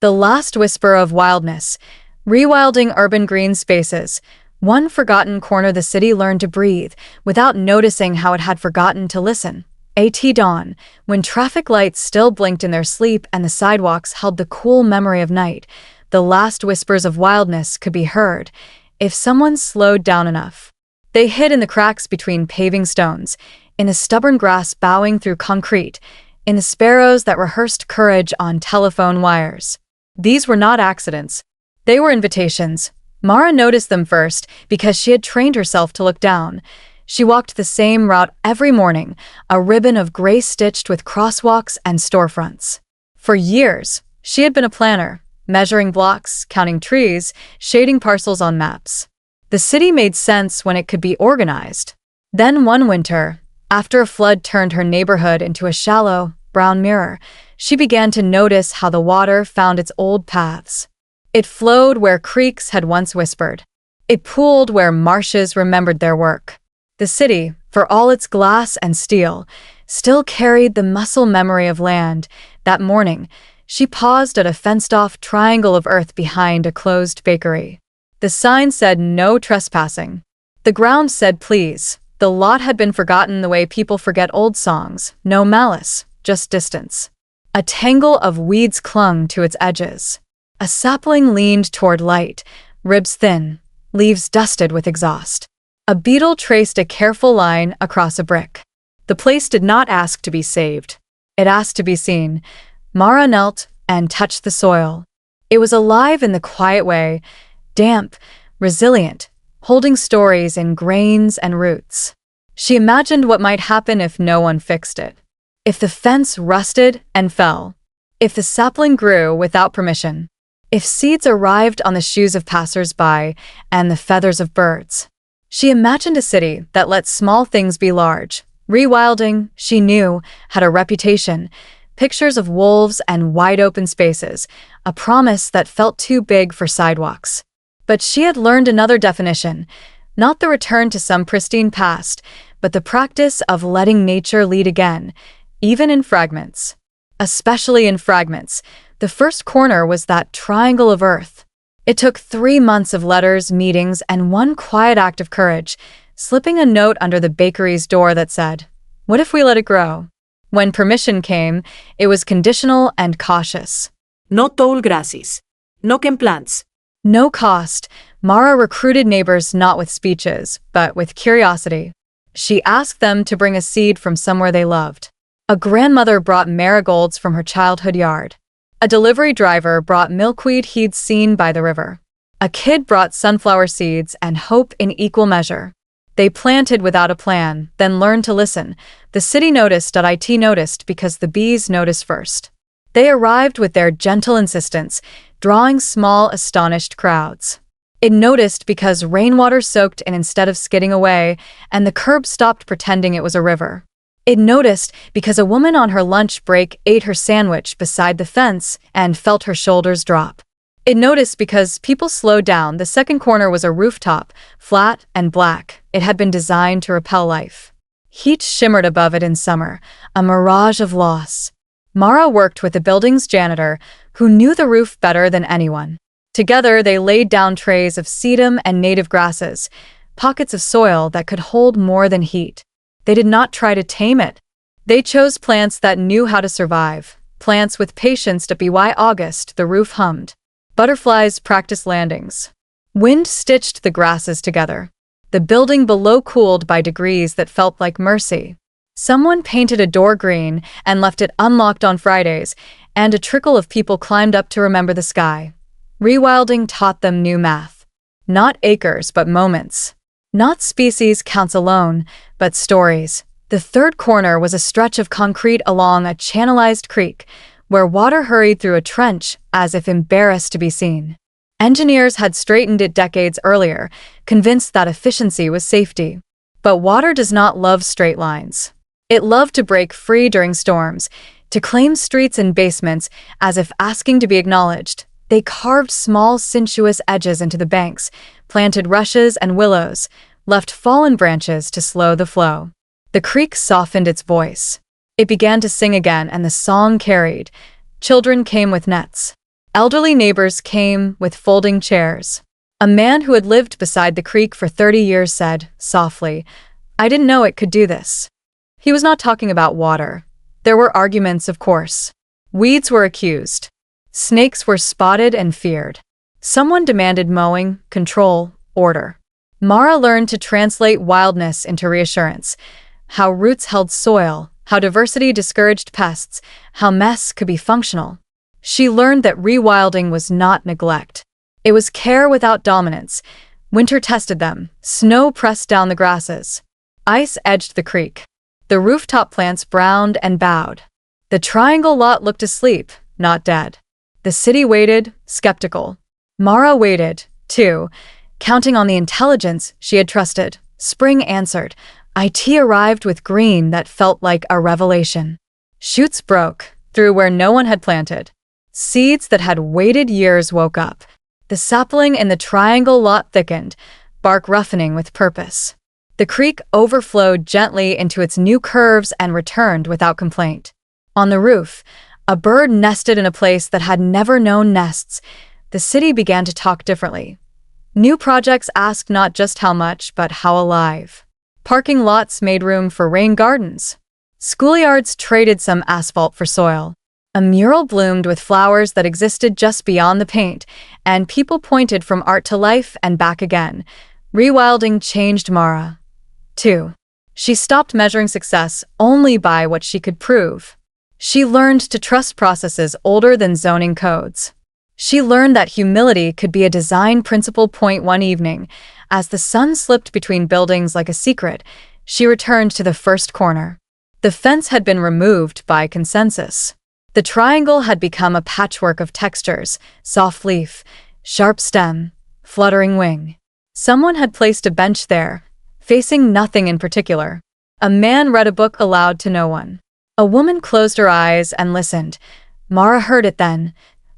The Last Whisper of Wildness, Rewilding Urban Green Spaces. One forgotten corner the city learned to breathe without noticing how it had forgotten to listen. At dawn, when traffic lights still blinked in their sleep and the sidewalks held the cool memory of night, the last whispers of wildness could be heard if someone slowed down enough. They hid in the cracks between paving stones, in the stubborn grass bowing through concrete, in the sparrows that rehearsed courage on telephone wires. These were not accidents. They were invitations. Mara noticed them first because she had trained herself to look down. She walked the same route every morning, a ribbon of gray stitched with crosswalks and storefronts. For years, she had been a planner, measuring blocks, counting trees, shading parcels on maps. The city made sense when it could be organized. Then one winter, after a flood turned her neighborhood into a shallow, brown mirror, she began to notice how the water found its old paths. It flowed where creeks had once whispered. It pooled where marshes remembered their work. The city, for all its glass and steel, still carried the muscle memory of land. That morning, she paused at a fenced-off triangle of earth behind a closed bakery. The sign said no trespassing. The ground said please. The lot had been forgotten the way people forget old songs. No malice, just distance. A tangle of weeds clung to its edges. A sapling leaned toward light, ribs thin, leaves dusted with exhaust. A beetle traced a careful line across a brick. The place did not ask to be saved. It asked to be seen. Mara knelt and touched the soil. It was alive in the quiet way, damp, resilient, holding stories in grains and roots. She imagined what might happen if no one fixed it. If the fence rusted and fell. If the sapling grew without permission. If seeds arrived on the shoes of passers-by and the feathers of birds. She imagined a city that let small things be large. Rewilding, she knew, had a reputation. Pictures of wolves and wide-open spaces, a promise that felt too big for sidewalks. But she had learned another definition, not the return to some pristine past, but the practice of letting nature lead again, even in fragments. Especially in fragments, the first corner was that triangle of earth. It took 3 months of letters, meetings, and one quiet act of courage, slipping a note under the bakery's door that said, "What if we let it grow?" When permission came, it was conditional and cautious. No tall grasses. No can plants. No cost. Mara recruited neighbors not with speeches, but with curiosity. She asked them to bring a seed from somewhere they loved. A grandmother brought marigolds from her childhood yard. A delivery driver brought milkweed he'd seen by the river. A kid brought sunflower seeds and hope in equal measure. They planted without a plan, then learned to listen. The city noticed. It noticed because the bees noticed first. They arrived with their gentle insistence, drawing small, astonished crowds. It noticed because rainwater soaked in instead of skidding away, and the curb stopped pretending it was a river. It noticed because a woman on her lunch break ate her sandwich beside the fence and felt her shoulders drop. It noticed because people slowed down. The second corner was a rooftop, flat and black. It had been designed to repel life. Heat shimmered above it in summer, a mirage of loss. Mara worked with the building's janitor, who knew the roof better than anyone. Together, they laid down trays of sedum and native grasses, pockets of soil that could hold more than heat. They did not try to tame it. They chose plants that knew how to survive, plants with patience. By August, the roof hummed. Butterflies practiced landings. Wind stitched the grasses together. The building below cooled by degrees that felt like mercy. Someone painted a door green and left it unlocked on Fridays, and a trickle of people climbed up to remember the sky. Rewilding taught them new math. Not acres, but moments. Not species counts alone, but stories. The third corner was a stretch of concrete along a channelized creek, where water hurried through a trench as if embarrassed to be seen. Engineers had straightened it decades earlier, convinced that efficiency was safety. But water does not love straight lines. It loved to break free during storms, to claim streets and basements as if asking to be acknowledged. They carved small, sinuous edges into the banks, planted rushes and willows, left fallen branches to slow the flow. The creek softened its voice. It began to sing again, and the song carried. Children came with nets. Elderly neighbors came with folding chairs. A man who had lived beside the creek for 30 years said, softly, "I didn't know it could do this." He was not talking about water. There were arguments, of course. Weeds were accused. Snakes were spotted and feared. Someone demanded mowing, control, order. Mara learned to translate wildness into reassurance. How roots held soil, how diversity discouraged pests, how mess could be functional. She learned that rewilding was not neglect. It was care without dominance. Winter tested them. Snow pressed down the grasses. Ice edged the creek. The rooftop plants browned and bowed. The triangle lot looked asleep, not dead. The city waited, skeptical. Mara waited, too, counting on the intelligence she had trusted. Spring answered. IT arrived with green that felt like a revelation. Shoots broke through where no one had planted. Seeds that had waited years woke up. The sapling in the triangle lot thickened, bark roughening with purpose. The creek overflowed gently into its new curves and returned without complaint. On the roof, a bird nested in a place that had never known nests. The city began to talk differently. New projects asked not just how much, but how alive. Parking lots made room for rain gardens. Schoolyards traded some asphalt for soil. A mural bloomed with flowers that existed just beyond the paint, and people pointed from art to life and back again. Rewilding changed Mara, too. She stopped measuring success only by what she could prove. She learned to trust processes older than zoning codes. She learned that humility could be a design principle. One evening, as the sun slipped between buildings like a secret, she returned to the first corner. The fence had been removed by consensus. The triangle had become a patchwork of textures, soft leaf, sharp stem, fluttering wing. Someone had placed a bench there, facing nothing in particular. A man read a book aloud to no one. A woman closed her eyes and listened. Mara heard it then.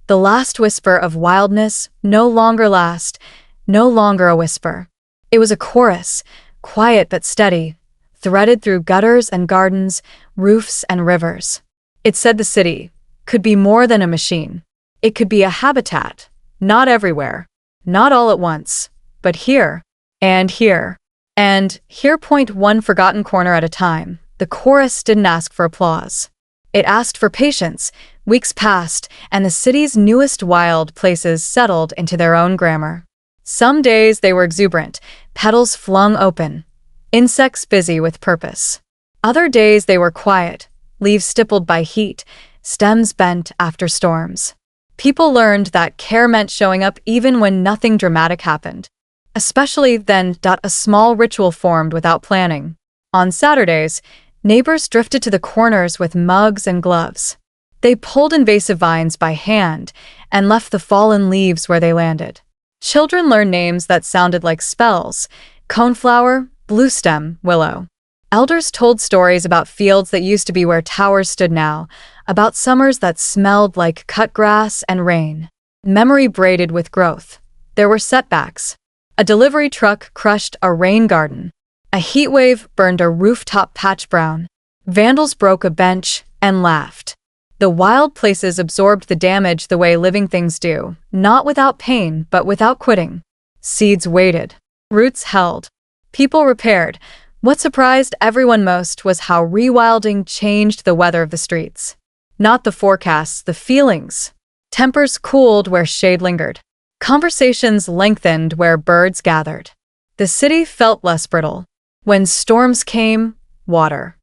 The last whisper of wildness, no longer last, no longer a whisper. It was a chorus, quiet but steady, threaded through gutters and gardens, roofs and rivers. It said the city could be more than a machine. It could be a habitat, not everywhere, not all at once, but here, and here, and here. One forgotten corner at a time. The chorus didn't ask for applause. It asked for patience. Weeks passed, and the city's newest wild places settled into their own grammar. Some days they were exuberant, petals flung open, insects busy with purpose. Other days they were quiet, leaves stippled by heat, stems bent after storms. People learned that care meant showing up even when nothing dramatic happened. Especially then, a small ritual formed without planning. On Saturdays, neighbors drifted to the corners with mugs and gloves. They pulled invasive vines by hand and left the fallen leaves where they landed. Children learned names that sounded like spells: coneflower, bluestem, willow. Elders told stories about fields that used to be where towers stood now, about summers that smelled like cut grass and rain. Memory braided with growth. There were setbacks. A delivery truck crushed a rain garden. A heat wave burned a rooftop patch brown. Vandals broke a bench and laughed. The wild places absorbed the damage the way living things do, not without pain, but without quitting. Seeds waited. Roots held. People repaired. What surprised everyone most was how rewilding changed the weather of the streets. Not the forecasts, the feelings. Tempers cooled where shade lingered. Conversations lengthened where birds gathered. The city felt less brittle. When storms came, water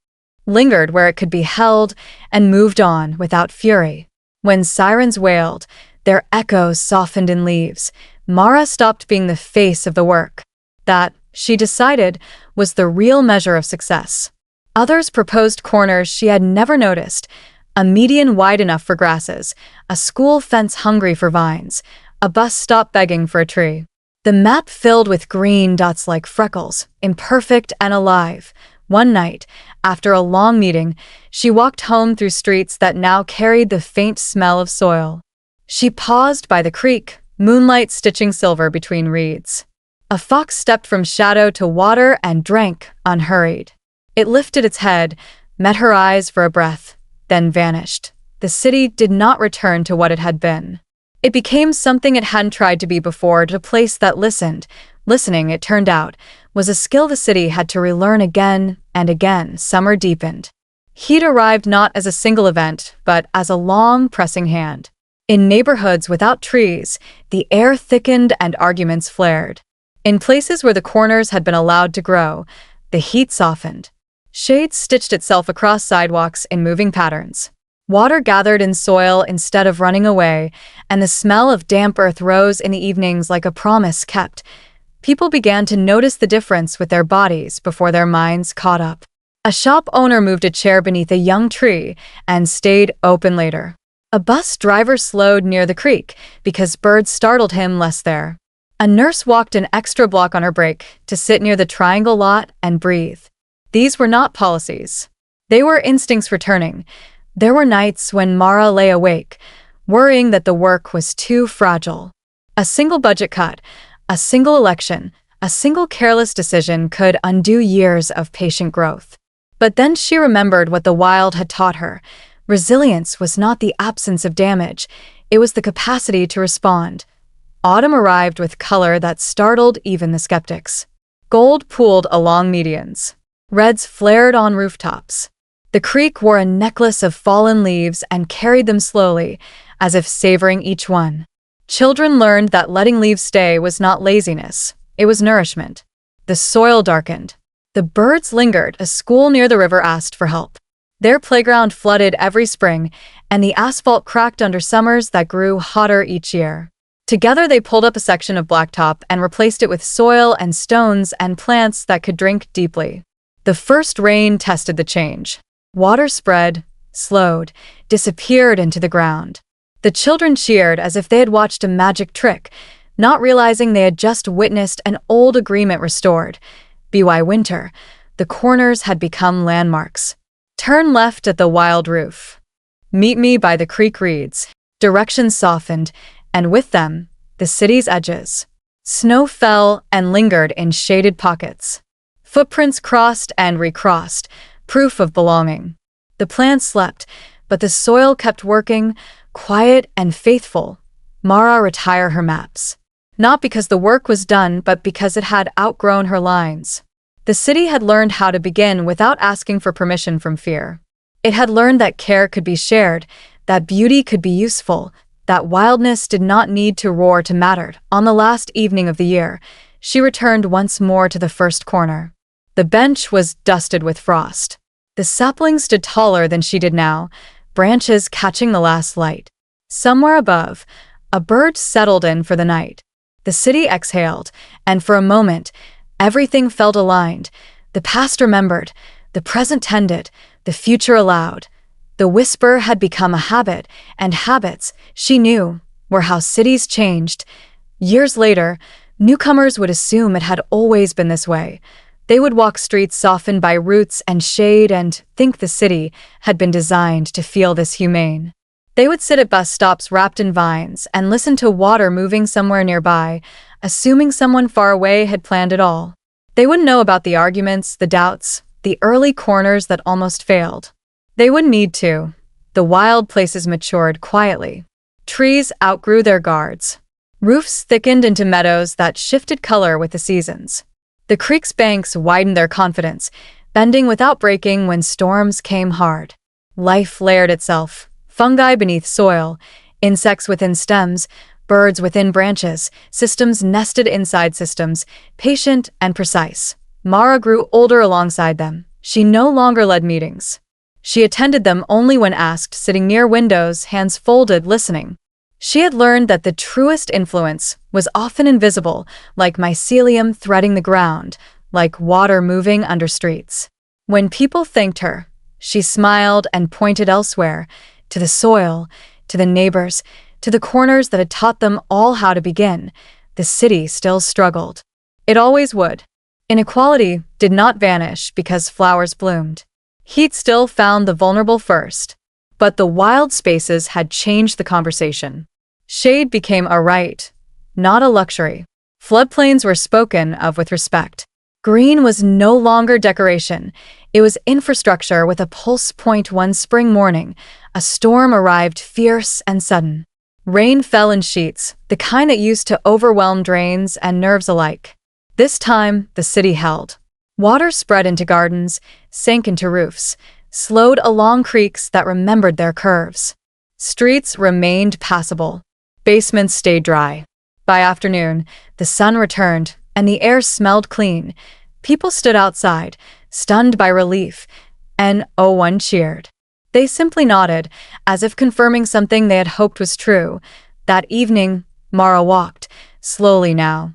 lingered where it could be held and moved on without fury. When sirens wailed, their echoes softened in leaves. Mara stopped being the face of the work. That, she decided, was the real measure of success. Others proposed corners she had never noticed: a median wide enough for grasses, a school fence hungry for vines, a bus stop begging for a tree. The map filled with green dots like freckles, imperfect and alive. One night, after a long meeting, she walked home through streets that now carried the faint smell of soil. She paused by the creek, moonlight stitching silver between reeds. A fox stepped from shadow to water and drank, unhurried. It lifted its head, met her eyes for a breath, then vanished. The city did not return to what it had been. It became something it hadn't tried to be before, a place that listened. Listening, it turned out, was a skill the city had to relearn again and again. Summer deepened. Heat arrived not as a single event, but as a long, pressing hand. In neighborhoods without trees, the air thickened and arguments flared. In places where the corners had been allowed to grow, the heat softened. Shade stitched itself across sidewalks in moving patterns. Water gathered in soil instead of running away, and the smell of damp earth rose in the evenings like a promise kept. People began to notice the difference with their bodies before their minds caught up. A shop owner moved a chair beneath a young tree and stayed open later. A bus driver slowed near the creek because birds startled him less there. A nurse walked an extra block on her break to sit near the triangle lot and breathe. These were not policies. They were instincts returning. There were nights when Mara lay awake, worrying that the work was too fragile. A single budget cut, a single election, a single careless decision could undo years of patient growth. But then she remembered what the wild had taught her. Resilience was not the absence of damage, it was the capacity to respond. Autumn arrived with color that startled even the skeptics. Gold pooled along medians. Reds flared on rooftops. The creek wore a necklace of fallen leaves and carried them slowly, as if savoring each one. Children learned that letting leaves stay was not laziness, it was nourishment. The soil darkened. The birds lingered. A school near the river asked for help. Their playground flooded every spring, and the asphalt cracked under summers that grew hotter each year. Together they pulled up a section of blacktop and replaced it with soil and stones and plants that could drink deeply. The first rain tested the change. Water spread, slowed, disappeared into the ground. The children cheered as if they had watched a magic trick, not realizing they had just witnessed an old agreement restored. By winter, the corners had become landmarks. Turn left at the wild roof. Meet me by the creek reeds. Directions softened, and with them, the city's edges. Snow fell and lingered in shaded pockets. Footprints crossed and recrossed, proof of belonging. The plants slept, but the soil kept working, quiet and faithful. Mara retired her maps. Not because the work was done, but because it had outgrown her lines. The city had learned how to begin without asking for permission from fear. It had learned that care could be shared, that beauty could be useful, that wildness did not need to roar to matter. On the last evening of the year, she returned once more to the first corner. The bench was dusted with frost. The sapling stood taller than she did now, branches catching the last light. Somewhere above, a bird settled in for the night. The city exhaled, and for a moment, everything felt aligned. The past remembered, the present tended, the future allowed. The whisper had become a habit, and habits, she knew, were how cities changed. Years later, newcomers would assume it had always been this way. They would walk streets softened by roots and shade and think the city had been designed to feel this humane. They would sit at bus stops wrapped in vines and listen to water moving somewhere nearby, assuming someone far away had planned it all. They wouldn't know about the arguments, the doubts, the early corners that almost failed. They wouldn't need to. The wild places matured quietly. Trees outgrew their guards. Roofs thickened into meadows that shifted color with the seasons. The creek's banks widened their confidence, bending without breaking when storms came hard. Life layered itself, fungi beneath soil, insects within stems, birds within branches, systems nested inside systems, patient and precise. Mara grew older alongside them. She no longer led meetings. She attended them only when asked, sitting near windows, hands folded, listening. She had learned that the truest influence was often invisible, like mycelium threading the ground, like water moving under streets. When people thanked her, she smiled and pointed elsewhere, to the soil, to the neighbors, to the corners that had taught them all how to begin. The city still struggled. It always would. Inequality did not vanish because flowers bloomed. Heat still found the vulnerable first. But the wild spaces had changed the conversation. Shade became a right, not a luxury. Floodplains were spoken of with respect. Green was no longer decoration. It was infrastructure with a pulse. One spring morning, a storm arrived fierce and sudden. Rain fell in sheets, the kind that used to overwhelm drains and nerves alike. This time, the city held. Water spread into gardens, sank into roofs, slowed along creeks that remembered their curves. Streets remained passable. Basements stayed dry. By afternoon, the sun returned, and the air smelled clean. People stood outside, stunned by relief, and one cheered. They simply nodded, as if confirming something they had hoped was true. That evening, Mara walked, slowly now,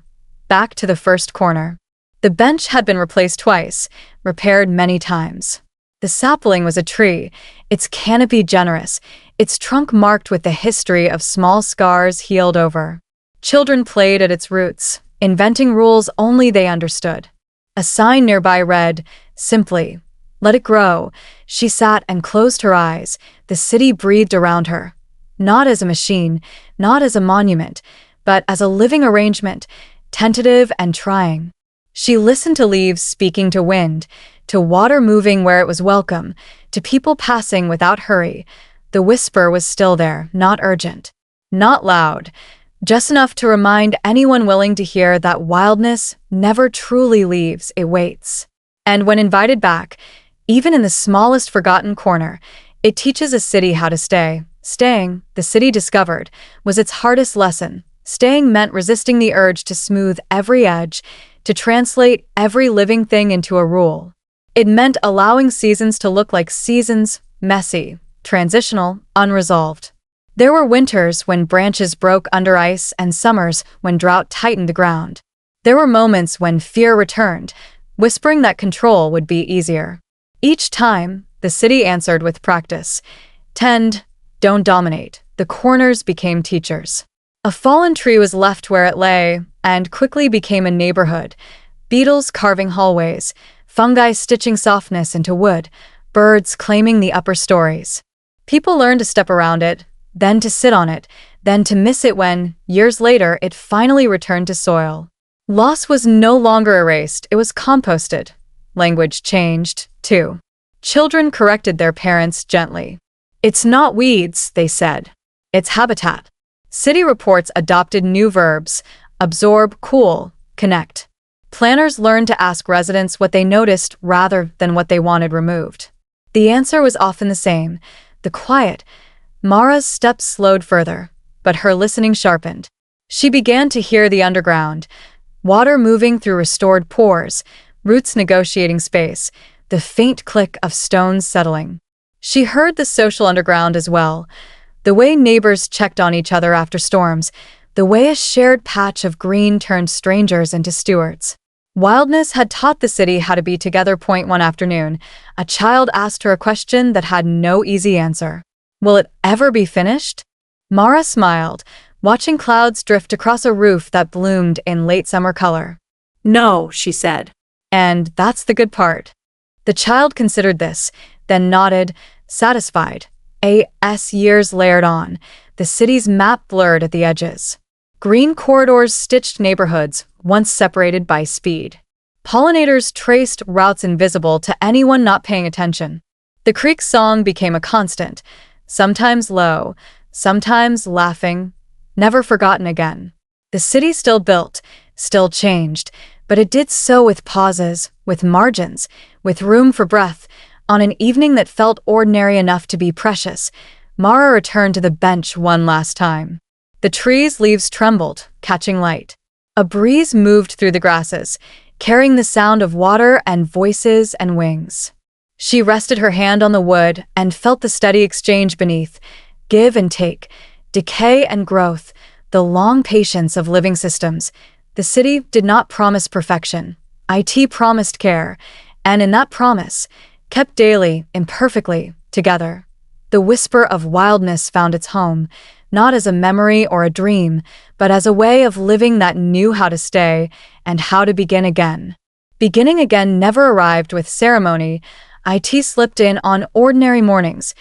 back to the first corner. The bench had been replaced twice, repaired many times. The sapling was a tree, its canopy generous, its trunk marked with the history of small scars healed over. Children played at its roots, inventing rules only they understood. A sign nearby read, simply, "Let it grow." She sat and closed her eyes. The city breathed around her. Not as a machine, not as a monument, but as a living arrangement, tentative and trying. She listened to leaves speaking to wind, to water moving where it was welcome, to people passing without hurry. The whisper was still there, not urgent, not loud, just enough to remind anyone willing to hear that wildness never truly leaves, it waits. And when invited back, even in the smallest forgotten corner, it teaches a city how to stay. Staying, the city discovered, was its hardest lesson. Staying meant resisting the urge to smooth every edge, to translate every living thing into a rule. It meant allowing seasons to look like seasons, messy, transitional, unresolved. There were winters when branches broke under ice and summers when drought tightened the ground. There were moments when fear returned, whispering that control would be easier. Each time, the city answered with practice. Tend, don't dominate. The corners became teachers. A fallen tree was left where it lay, and quickly became a neighborhood. Beetles carving hallways, fungi stitching softness into wood, birds claiming the upper stories. People learned to step around it, then to sit on it, then to miss it when, years later, it finally returned to soil. Loss was no longer erased, it was composted. Language changed, too. Children corrected their parents gently. It's not weeds, they said. It's habitat. City reports adopted new verbs: absorb, cool, connect. Planners learned to ask residents what they noticed rather than what they wanted removed. The answer was often the same: the quiet. Mara's steps slowed further, but her listening sharpened. She began to hear the underground, water moving through restored pores, roots negotiating space, the faint click of stones settling. She heard the social underground as well, the way neighbors checked on each other after storms, the way a shared patch of green turned strangers into stewards. Wildness had taught the city how to be together. One afternoon, a child asked her a question that had no easy answer. Will it ever be finished? Mara smiled, watching clouds drift across a roof that bloomed in late summer color. No, she said. And that's the good part. The child considered this, then nodded, satisfied. Years layered on, the city's map blurred at the edges. Green corridors stitched neighborhoods, once separated by speed. Pollinators traced routes invisible to anyone not paying attention. The creek's song became a constant, sometimes low, sometimes laughing, never forgotten again. The city still built, still changed, but it did so with pauses, with margins, with room for breath. On an evening that felt ordinary enough to be precious, Mara returned to the bench one last time. The tree's leaves trembled, catching light. A breeze moved through the grasses, carrying the sound of water and voices and wings. She rested her hand on the wood and felt the steady exchange beneath, give and take, decay and growth, the long patience of living systems. The city did not promise perfection. It promised care, and in that promise, kept daily, imperfectly, together. The whisper of wildness found its home, not as a memory or a dream, but as a way of living that knew how to stay and how to begin again. Beginning again never arrived with ceremony. It slipped in on ordinary mornings,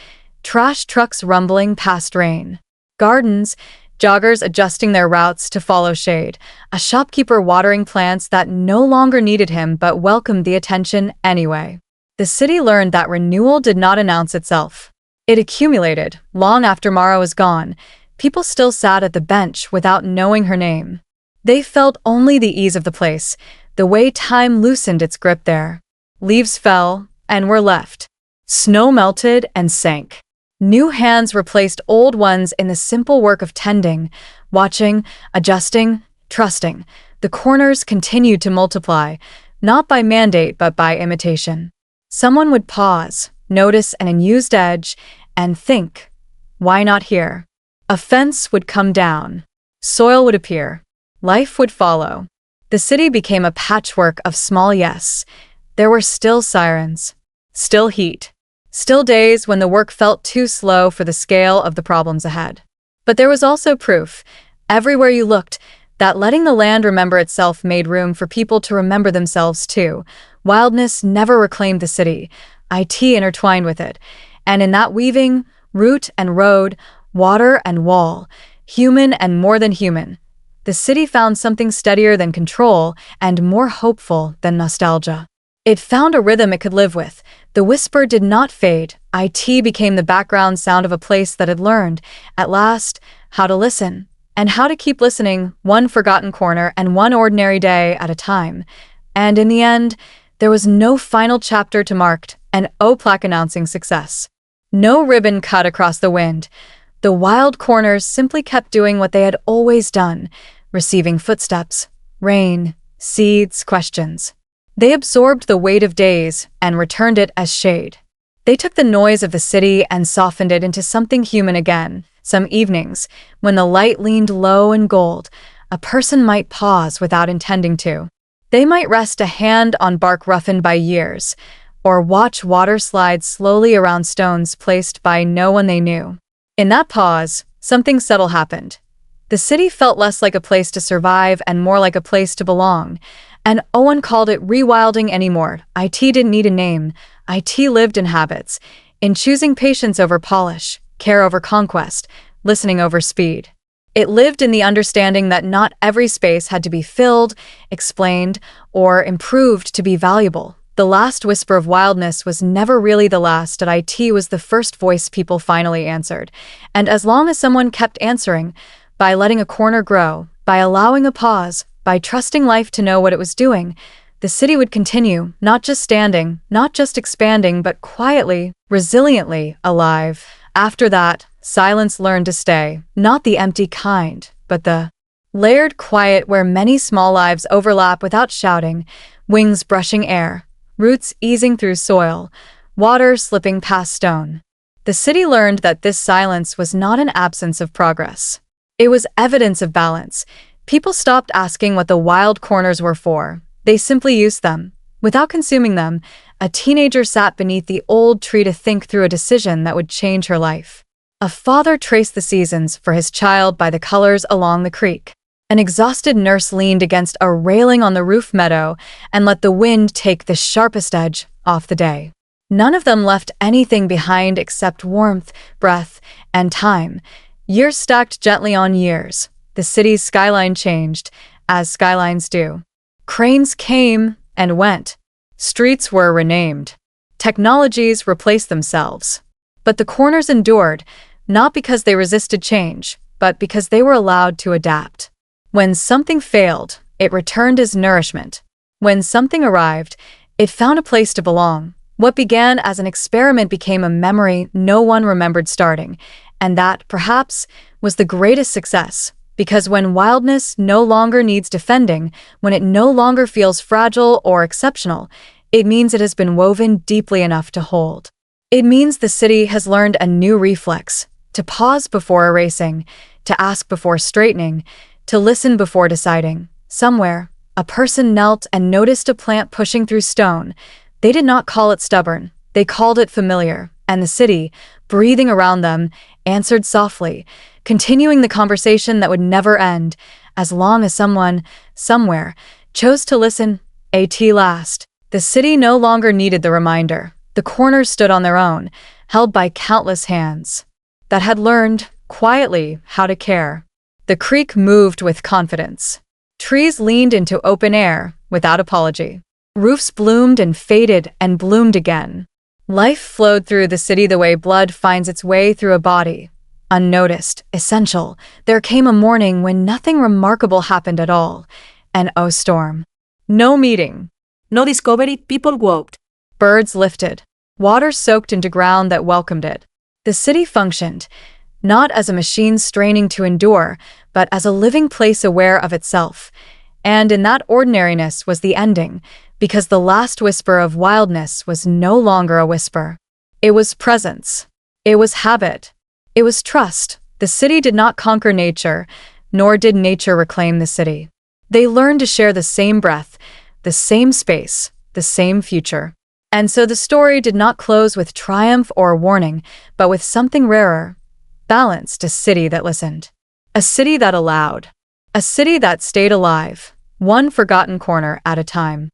trash trucks rumbling past rain, gardens, joggers adjusting their routes to follow shade, a shopkeeper watering plants that no longer needed him but welcomed the attention anyway. The city learned that renewal did not announce itself. It accumulated, long after Mara was gone, People still sat at the bench without knowing her name. They felt only the ease of the place, the way time loosened its grip there. Leaves fell and were left. Snow melted and sank. New hands replaced old ones in the simple work of tending, watching, adjusting, trusting. The corners continued to multiply, not by mandate but by imitation. Someone would pause, notice an unused edge, and think, why not here? A fence would come down. Soil would appear. Life would follow. The city became a patchwork of small yes. There were still sirens, still heat, still days when the work felt too slow for the scale of the problems ahead. But there was also proof, everywhere you looked, that letting the land remember itself made room for people to remember themselves too. Wildness never reclaimed the city. IT intertwined with it. And in that weaving, root and road, water and wall, human and more than human, the city found something steadier than control and more hopeful than nostalgia. It found a rhythm it could live with. The whisper did not fade. IT became the background sound of a place that had learned, at last, how to listen. And how to keep listening, one forgotten corner and one ordinary day at a time. And in the end, there was no final chapter to mark an O-plaque announcing success. No ribbon cut across the wind. The wild corners simply kept doing what they had always done, receiving footsteps, rain, seeds, questions. They absorbed the weight of days and returned it as shade. They took the noise of the city and softened it into something human again. Some evenings, when the light leaned low and gold, a person might pause without intending to. They might rest a hand on bark roughened by years, or watch water slide slowly around stones placed by no one they knew. In that pause, something subtle happened. The city felt less like a place to survive and more like a place to belong. And Owen called it rewilding anymore. IT didn't need a name. IT lived in habits, in choosing patience over polish, care over conquest, listening over speed. It lived in the understanding that not every space had to be filled, explained, or improved to be valuable. The last whisper of wildness was never really the last, and IT was the first voice people finally answered. And as long as someone kept answering, by letting a corner grow, by allowing a pause, by trusting life to know what it was doing, the city would continue, not just standing, not just expanding, but quietly, resiliently alive. After that, silence learned to stay, not the empty kind, but the layered quiet where many small lives overlap without shouting, wings brushing air, roots easing through soil, water slipping past stone. The city learned that this silence was not an absence of progress. It was evidence of balance. People stopped asking what the wild corners were for. They simply used them. Without consuming them, a teenager sat beneath the old tree to think through a decision that would change her life. A father traced the seasons for his child by the colors along the creek. An exhausted nurse leaned against a railing on the roof meadow and let the wind take the sharpest edge off the day. None of them left anything behind except warmth, breath, and time. Years stacked gently on years. The city's skyline changed, as skylines do. Cranes came and went. Streets were renamed. Technologies replaced themselves. But the corners endured, not because they resisted change, but because they were allowed to adapt. When something failed, it returned as nourishment. When something arrived, it found a place to belong. What began as an experiment became a memory no one remembered starting, and that, perhaps, was the greatest success. Because when wildness no longer needs defending, when it no longer feels fragile or exceptional, it means it has been woven deeply enough to hold. It means the city has learned a new reflex: to pause before erasing, to ask before straightening, to listen before deciding. Somewhere, a person knelt and noticed a plant pushing through stone. They did not call it stubborn. They called it familiar. And the city, breathing around them, answered softly, continuing the conversation that would never end, as long as someone, somewhere, chose to listen. At last, the city no longer needed the reminder. The corners stood on their own, held by countless hands that had learned, quietly, how to care. The creek moved with confidence. Trees leaned into open air, without apology. Roofs bloomed and faded and bloomed again. Life flowed through the city the way blood finds its way through a body, Unnoticed, essential, there came a morning when nothing remarkable happened at all. An storm. No meeting. No discovery, people walked. Birds lifted. Water soaked into ground that welcomed it. The city functioned, not as a machine straining to endure, but as a living place aware of itself. And in that ordinariness was the ending, because the last whisper of wildness was no longer a whisper. It was presence. It was habit. It was trust. The city did not conquer nature, nor did nature reclaim the city. They learned to share the same breath, the same space, the same future. And so the story did not close with triumph or warning, but with something rarer, balanced: a city that listened. A city that allowed. A city that stayed alive, one forgotten corner at a time.